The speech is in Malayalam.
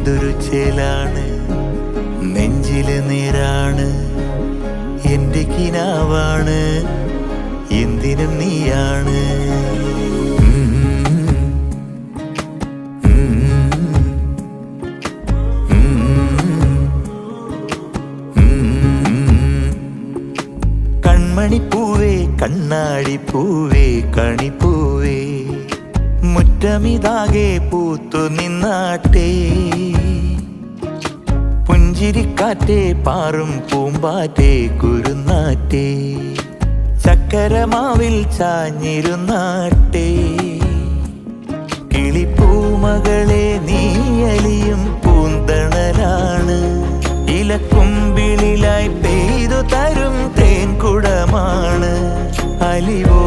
എന്തൊരു ചേലാണ്, നെഞ്ചില് നേരാണ്, എന്റെ കിനാവാണ്, എന്തിനും നീയാണ്. കൺമണിപ്പൂവേ കണ്ണാടിപ്പൂവേ കണിപ്പൂവേ, മുറ്റമിതാകെ പൂത്തു നിന്നാട്ടെ. പുഞ്ചിരിക്കാറ്റേ പാറും പൂമ്പാറ്റേ കുരുന്നാറ്റേ, ചക്കരമാവിൽ ചാഞ്ഞിരുന്നാട്ടെ. കിളിപ്പൂമകളെ നീയലിയും പൂന്തണലാണ്, ഇലക്കുമ്പിളിലായി പെയ്തു തരും തേൻകുടമാണ്. അലിവോ